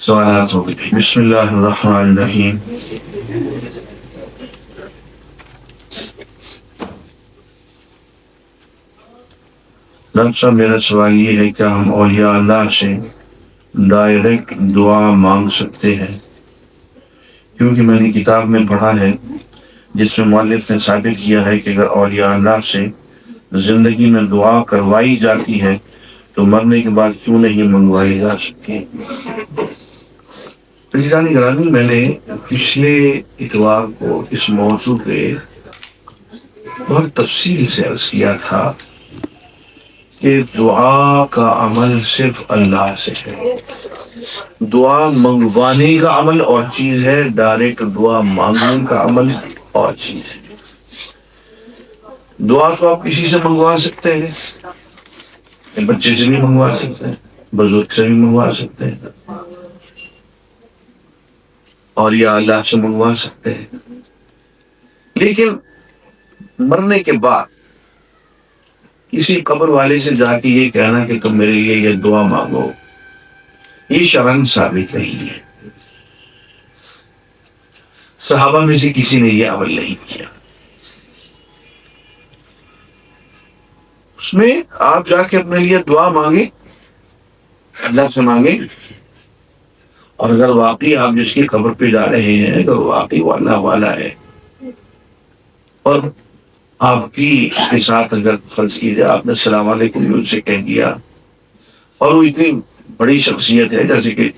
سوالات ہو گئی. بسم اللہ الرحمن الرحیم. ڈاکٹر صاحب میرا سوال یہ ہے کہ ہم اولیاء اللہ سے ڈائریکٹ دعا مانگ سکتے ہیں؟ کیونکہ میں نے کتاب میں پڑھا ہے جس میں مؤلف نے ثابت کیا ہے کہ اگر اولیاء اللہ سے زندگی میں دعا کروائی جاتی ہے تو مرنے کے بعد کیوں نہیں منگوائی جا سکتی؟ گرامی، میں نے پچھلے اتوار کو اس موضوع پہ بہت تفصیل سے عرض کیا تھا کہ دعا کا عمل صرف اللہ سے ہے. دعا منگوانے کا عمل اور چیز ہے، ڈائریکٹ دعا مانگنے کا عمل اور چیز ہے. دعا تو آپ کسی سے منگوا سکتے ہیں، بچے سے بھی منگوا سکتے ہیں، بزرگ سے بھی منگوا سکتے ہیں، اور یا اللہ سے منگوا سکتے ہیں. لیکن مرنے کے بعد کسی قبر والے سے جا کے یہ کہنا کہ تم میرے لیے یہ دعا مانگو، یہ شرعاً ثابت نہیں ہے. صحابہ میں سے کسی نے یہ عمل نہیں کیا. اس میں آپ جا کے اپنے لیے دعا مانگیں، اللہ سے مانگیں، اور اگر واقعی آپ جس کی قبر پہ جا رہے ہیں اگر واقعی وہ اللہ والا ہے اور آپ کی اس کے ساتھ اگر فرض کیجیے آپ نے السلام علیکم ان سے کہہ دیا اور وہ اتنی بڑی شخصیت ہے، جیسے کہ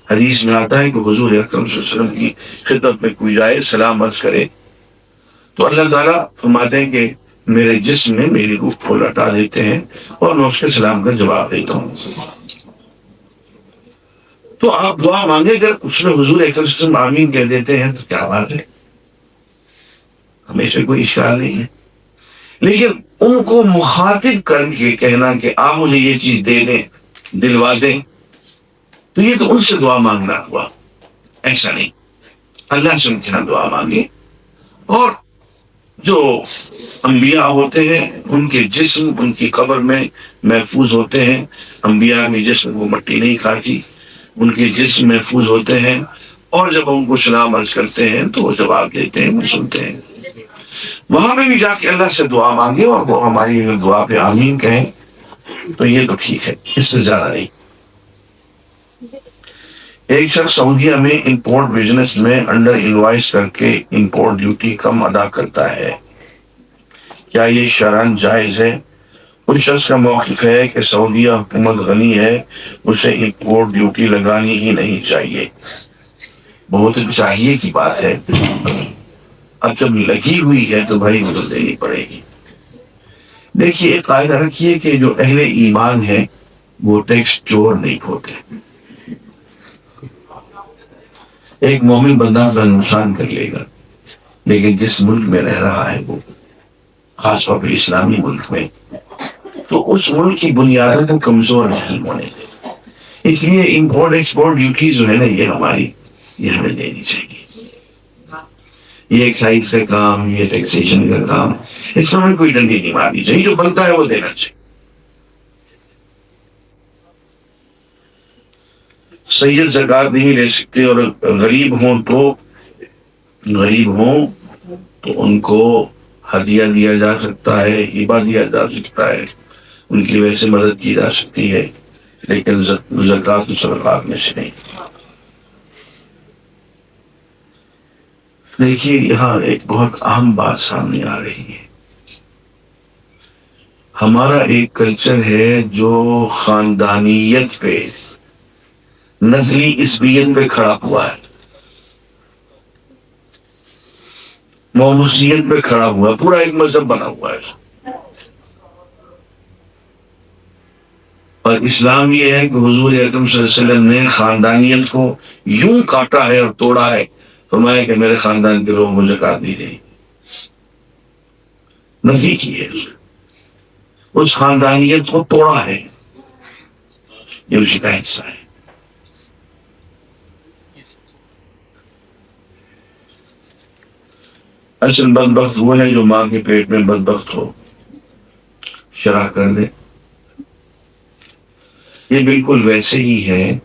حدیث میں آتا ہے کہ حضور اکرم صلی اللہ علیہ وسلم کی خدمت میں کوئی جائے سلام عرض کرے تو اللہ تعالیٰ فرماتے ہیں کہ میرے جسم میں میری روح کو لٹا دیتے ہیں اور میں اس کے سلام کا جواب دیتا ہوں. تو آپ دعا مانگے، اگر اس میں حضور اکرم صلی اللہ علیہ وسلم آمین کہہ دیتے ہیں تو کیا بات ہے، ہمیشہ کوئی اشکال نہیں ہے. لیکن ان کو مخاطب کر کے کہنا کہ آپ مجھے یہ چیز دے دیں، دلوا دیں، تو یہ تو ان سے دعا مانگنا ہوا. ایسا نہیں، اللہ سے ان کے یہاں دعا مانگے. اور جو انبیاء ہوتے ہیں ان کے جسم ان کی قبر میں محفوظ ہوتے ہیں. انبیاء کے جسم وہ مٹی نہیں کھاتی، ان کے جسم محفوظ ہوتے ہیں، اور جب ان کو سلام عرض کرتے ہیں تو وہ جواب دیتے ہیں، وہ سنتے ہیں. وہاں پہ بھی جا کے اللہ سے دعا مانگے اور وہ ہماری دعا پہ آمین کہیں تو یہ تو ٹھیک ہے، اس سے زیادہ نہیں. ایک شخص سعودیہ میں امپورٹ بزنس میں انڈر انوائس کر کے امپورٹ ڈیوٹی کم ادا کرتا ہے، کیا یہ شرعاً جائز ہے؟ اس شخص کا موقف ہے کہ سعودیہ حکومت غنی ہے، اسے امپورٹ ڈیوٹی لگانی ہی نہیں چاہیے. بہت چاہیے کی بات ہے، اب جب لگی ہوئی ہے تو بھائی وہ تو دینی پڑے گی. دیکھیے ایک قاعدہ رکھیے کہ جو اہل ایمان ہے وہ ٹیکس چور نہیں ہوتے. ایک مومن بندہ اپنا نقصان کر لے گا، لیکن جس ملک میں رہ رہا ہے وہ خاص طور پہ اسلامی ملک میں، تو اس ملک کی بنیادوں کو کمزور نہیں ہونے دے. اس لیے امپورٹ ایکسپورٹ ڈیوٹی جو ہے نا یہ ہماری، یہ ہمیں دینی چاہیے. یہ ایکسائز کا کام، یہ ٹیکسیشن کا کام، اس میں ہمیں کوئی ڈنڈی نہیں مارنی چاہیے، جو بنتا ہے وہ دینا چاہیے. سید زکوٰۃ نہیں لے سکتے، اور غریب ہوں تو ان کو ہدیہ دیا جا سکتا ہے، ہبہ دیا جا سکتا ہے، ان کی وجہ سے مدد کی جا سکتی ہے، لیکن زکوٰۃ و صدقات میں سے نہیں. دیکھیے یہاں ایک بہت اہم بات سامنے آ رہی ہے. ہمارا ایک کلچر ہے جو خاندانیت پہ، نسلی عصبیت پہ کھڑا ہوا ہے، موروثیت پہ کھڑا ہوا ہے، پورا ایک مذہب بنا ہوا ہے. اور اسلام یہ ہے کہ حضور اکرم صلی اللہ علیہ وسلم نے خاندانیت کو یوں کاٹا ہے اور توڑا ہے، فرمایا کہ میرے خاندان کے لوگ مجھے زکوٰۃ نہیں دیں، نفی کی ہے، اس خاندانیت کو توڑا ہے. یہ اسی کا حصہ ہے. اصل بدبخت وہ ہے جو ماں کے پیٹ میں بدبخت ہو، شرح کر دے. یہ بالکل ویسے ہی ہے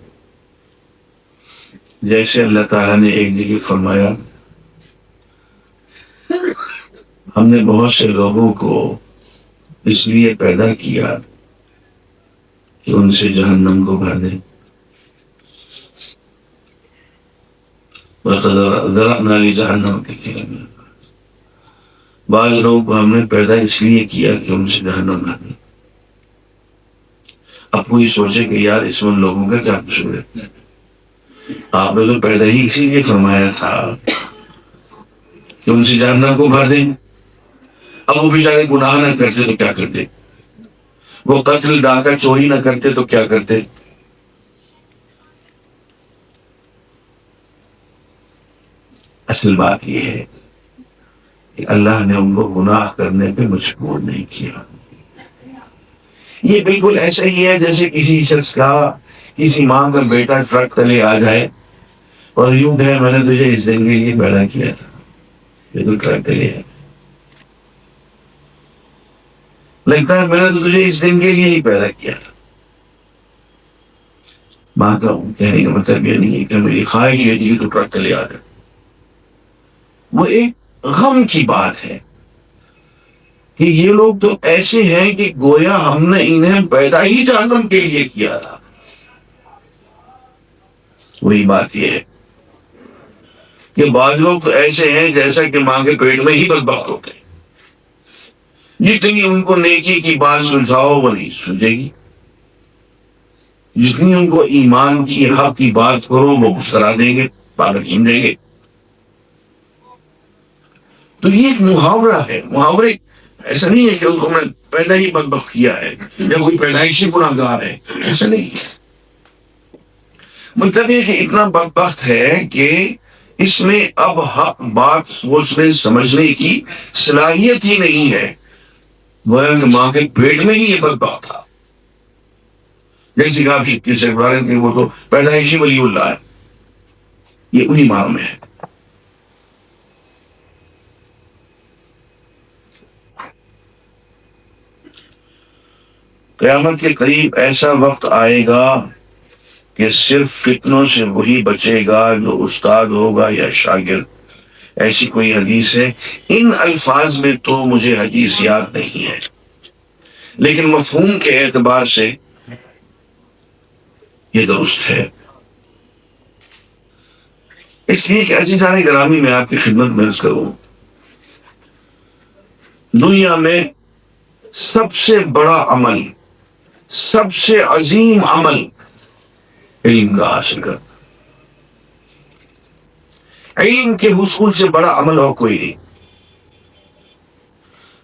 جیسے اللہ تعالیٰ نے ایک جگہ فرمایا ہم نے بہت سے لوگوں کو اس لیے پیدا کیا کہ ان سے جہنم کو بھر دیں. وَلَقَدْ ذَرَأْنَا لِجَهَنَّمَ كَثِيرًا مِنَ النَّاسِ. بعض لوگوں کو ہم نے پیدا اس لیے کیا کہ ان سے جہنم بھر دیں. اب کوئی سوچے کہ یار اس میں لوگوں کا کیا قصور ہے؟ آپ نے تو پیدا ہی اسی لیے فرمایا تھا کہ ان سے جہنم کو بھر دیں. اب وہ بیچارے گناہ نہ کرتے تو کیا کرتے؟ وہ قتل ڈاکہ چوری نہ کرتے تو کیا کرتے؟ اصل بات یہ ہے کہ اللہ نے ان کو گناہ کرنے پہ مجبور نہیں کیا. یہ بالکل ایسا ہی ہے جیسے کسی شخص کا کسی ماں کا بیٹا ٹرک تلے آ جائے اور یوں کہے میں نے تجھے اس دن کے لیے پیدا کیا تھا، یہ تو ٹرک تلے ہے. لگتا ہے میں نے تو تجھے اس دن کے لیے ہی پیدا کیا تھا. ماں کا کہنے کا مطلب یہ نہیں ہے کہ میری خواہش یہ تھی کہ تو ٹرک تلے آ جائے. وہ ایک غم کی بات ہے کہ یہ لوگ تو ایسے ہیں کہ گویا ہم نے انہیں پیدا ہی جہنم کے لیے کیا تھا. وہی بات یہ ہے کہ بعض لوگ تو ایسے ہیں جیسا کہ ماں کے پیٹ میں ہی بدبخت ہوتے ہیں. جتنی ان کو نیکی کی بات سلجھاؤ وہ نہیں سمجھے گی، جتنی ان کو ایمان کی حق کی بات کرو وہ مسکرا دیں گے، پاگل سمجھیں گے. تو یہ ایک محاورہ ہے. محاورے ایسا نہیں ہے کہ اس کو میں پیدا ہی بدبخت کیا ہے یا کوئی پیدائشی گناہ گار ہے، ایسا نہیں ہے. مطلب یہ کہ اتنا بدبخت ہے کہ اس میں اب حق بات سوچنے سمجھنے کی صلاحیت ہی نہیں ہے. وہ ماں کے پیٹ میں ہی یہ بدبخت تھا. جیسے کہا کہ کسی عبارت میں وہ تو پیدائشی ولی اللہ ہے، یہ انہی ماں میں ہے. قیامت کے قریب ایسا وقت آئے گا کہ صرف فتنوں سے وہی بچے گا جو استاد ہوگا یا شاگرد. ایسی کوئی حدیث ہے. ان الفاظ میں تو مجھے حدیث یاد نہیں ہے، لیکن مفہوم کے اعتبار سے یہ درست ہے. اس لیے کہ عزیزان گرامی میں آپ کی خدمت میں عرض کروں، دنیا میں سب سے بڑا عمل، سب سے عظیم عمل علم کا حاصل کرنا. علم کے حصول سے بڑا عمل اور کوئی نہیں.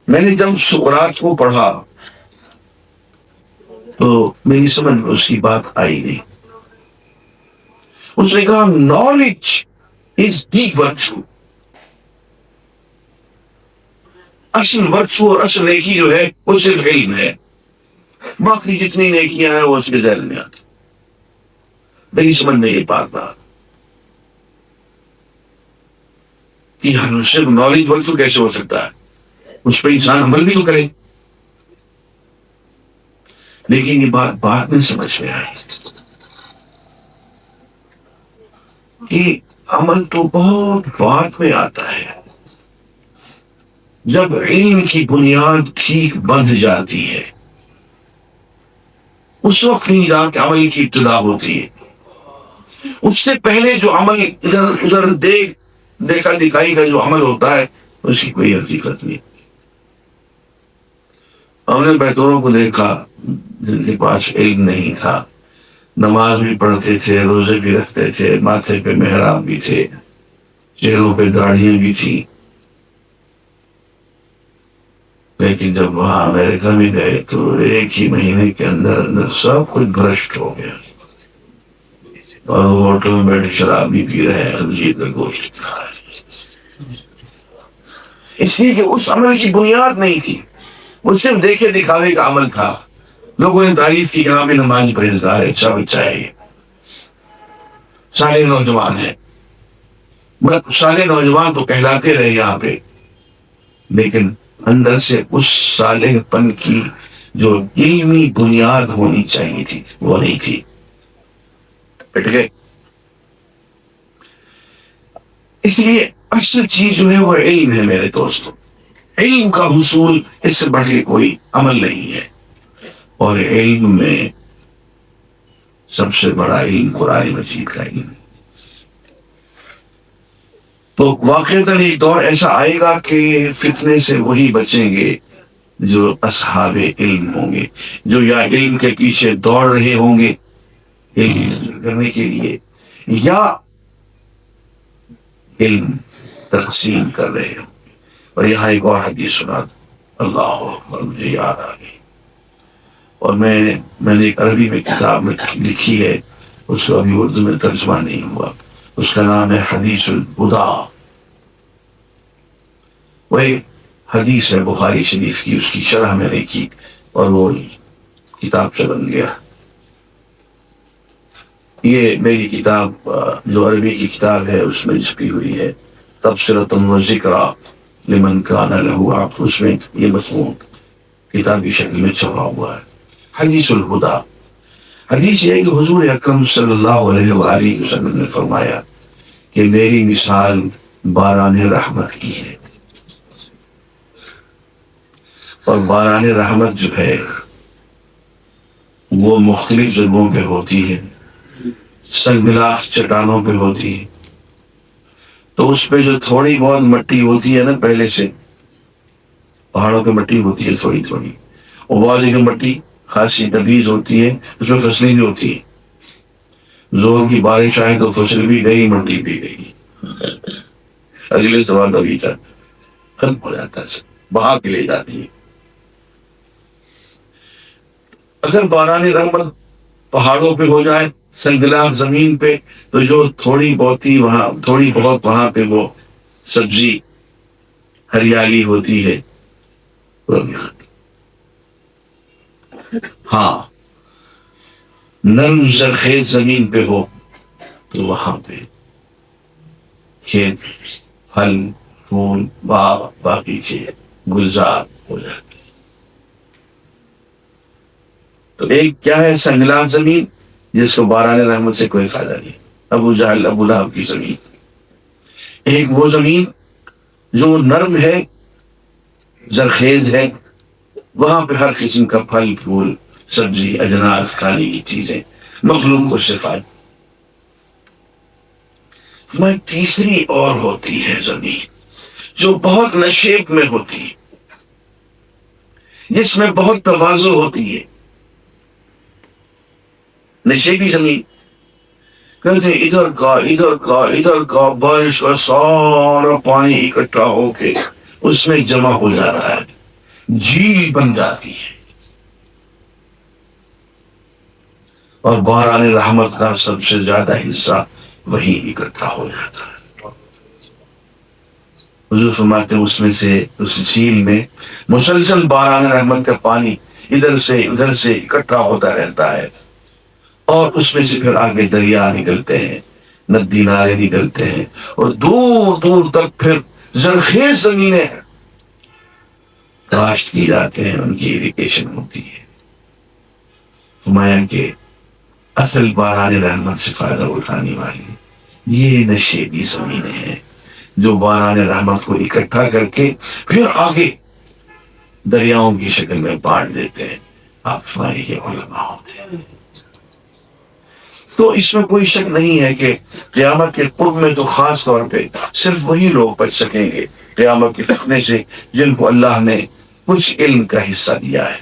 میں نے جب سقراط کو پڑھا تو میری سمجھ میں اس کی بات آئی نہیں. اس نے کہا نالج از دی ورچو. اصل ورچو اور اصل نیکی جو ہے وہ صرف علم ہے، باقی جتنی نیکیاں ہیں وہ اس کے ذہن میں آتی. میری سمجھ میں یہ بات نہ کہ صرف نالج ورچو کیسے ہو سکتا ہے، اس پہ انسان عمل بھی تو کرے. لیکن یہ بات بعد میں سمجھ میں آئی کہ عمل تو بہت بعد میں آتا ہے. جب علم کی بنیاد ٹھیک بندھ جاتی ہے اس وقت نہیں جا کے عمل کی ابتدا ہوتی ہے. اس سے پہلے جو عمل ادھر ادھر دیکھا دکھائی کا جو عمل ہوتا ہے اس کی کوئی حقیقت نہیں. ہم نے بیتوروں کو دیکھا جن کے پاس علم نہیں تھا، نماز بھی پڑھتے تھے، روزے بھی رکھتے تھے، ماتھے پہ محراب بھی تھے، چہروں پہ داڑھیاں بھی تھی، لیکن جب وہاں امریکہ میں گئے تو ایک ہی مہینے کے اندر اندر سب کچھ بھرشٹ ہو گیا. اور وہ ہوٹل میں بیٹھے شراب بھی پی رہے ہیں، خنزیر کا گوشت کھا رہے ہیں. اس لیے کہ اس عمل کی بنیاد نہیں تھی، وہ صرف دیکھے دکھاوے کا عمل تھا. لوگوں نے تعریف کی کہ ہاں میں نماز پرہیزگار ہے، اچھا بچہ ہے، یہ سارے نوجوان ہیں. سارے نوجوان تو کہلاتے رہے یہاں پہ، لیکن اندر سے اس صالح پن کی جو علمی بنیاد ہونی چاہیے تھی وہ نہیں تھی. بیٹھ گئے. اس لیے اصل چیز جو ہے وہ علم ہے میرے دوستوں. علم کا حصول اس سے بڑھ کے کوئی عمل نہیں ہے. اور علم میں سب سے بڑا علم قرآن مجید کا علم. تو واقعتاً ایک دور ایسا آئے گا کہ فتنے سے وہی بچیں گے جو اصحاب علم ہوں گے، جو یا علم کے پیچھے دوڑ رہے ہوں گے علم حاصل کرنے کے لیے، یا علم تقسیم کر رہے ہوں. اور یہاں ایک اور حدیث سنا دو. اللہ اکبر، مجھے یاد آ گئی. اور میں نے ایک عربی میں کتاب میں لکھی ہے، اس کو ابھی اردو میں ترجمہ نہیں ہوا. اس کا نام ہے حدیث الہدیٰ. وہ ایک حدیث ہے بخاری شریف کی، اس کی شرح میں نے کی اور وہ کتاب سے بن گیا. یہ میری کتاب جو عربی کی کتاب ہے اس میں چھپی ہوئی ہے، تبصرۃ و ذکریٰ لمن کان لہ عبد. اس میں یہ مضمون کتابی شکل میں چھپا ہوا ہے. حدیث الہدیٰ. حدیث یہ ہے کہ حضور اکرم صلی اللہ علیہ وآلہ وسلم نے فرمایا کہ میری مثال باران رحمت کی ہے. اور باران رحمت جو ہے وہ مختلف جگہوں پہ ہوتی ہے، سنگلاخ چٹانوں پہ ہوتی ہے. تو اس پہ جو تھوڑی بہت مٹی ہوتی ہے نا، پہلے سے پہاڑوں پہ مٹی ہوتی ہے تھوڑی تھوڑی، اور بعض جگہ مٹی خاصی تبیز ہوتی ہے، اس میں فصلیں بھی ہوتی ہیں. زور کی بارش آئے تو فصل بھی گئی، مٹی بھی گئی، اگلے سوال ابھی تک ختم ہو جاتا ہے، بہا کے لے جاتی ہے. اگر باران رحمت پہاڑوں پہ ہو جائے، سنگلاخ زمین پہ، تو جو تھوڑی بہت وہاں پہ وہ سبزی ہریالی ہوتی ہے وہ بھی ختم. ہاں، نرم زرخیز زمین پہ ہو تو وہاں پہ کھیت، پھل پھول، باغ، باغیچے گلزار ہو جاتے. تو ایک کیا ہے سنگلاخ زمین جس کو باران رحمت سے کوئی فائدہ نہیں، ابو جہل ابو لہب کی زمین. ایک وہ زمین جو نرم ہے، زرخیز ہے، وہاں پہ ہر قسم کا پھل پھول، سبزی، اجناس، کھانے کی چیزیں، مخلوق کو شفا. میں تیسری اور ہوتی ہے زمین جو بہت نشیب میں ہوتی ہے، جس میں بہت تواضع ہوتی ہے. نشیبی زمین کہتے ادھر کا بارش کا سارا پانی اکٹھا ہو کے اس میں جمع ہو جاتا ہے، جھیل بن جاتی ہے. اور باران رحمت کا سب سے زیادہ حصہ وہی اکٹھا ہو جاتا ہے. حضور فرماتے ہیں اس میں سے، اس جھیل میں مسلسل باران رحمت کا پانی ادھر سے ادھر سے اکٹھا ہوتا رہتا ہے. اور اس میں سے پھر آگے دریا نکلتے ہیں، ندی نالے نکلتے ہیں، اور دور دور تک پھر زرخیز زمینیں کاشت کی جاتے ہیں، ان کی ایریگیشن ہوتی ہے. فرمایا کہ اصل باران رحمت سے فائدہ اٹھانے والی یہ نشیبی زمینیں ہیں جو باران رحمت کو اکٹھا کر کے پھر آگے دریاؤں کی شکل میں بانٹ دیتے ہیں. آپ فرمائیں یہ علماء ہوتے ہیں. تو اس میں کوئی شک نہیں ہے کہ قیامت کے قرب میں تو خاص طور پہ صرف وہی لوگ بچ سکیں گے قیامت کے فتنے سے جن کو اللہ نے کچھ علم کا حصہ دیا ہے.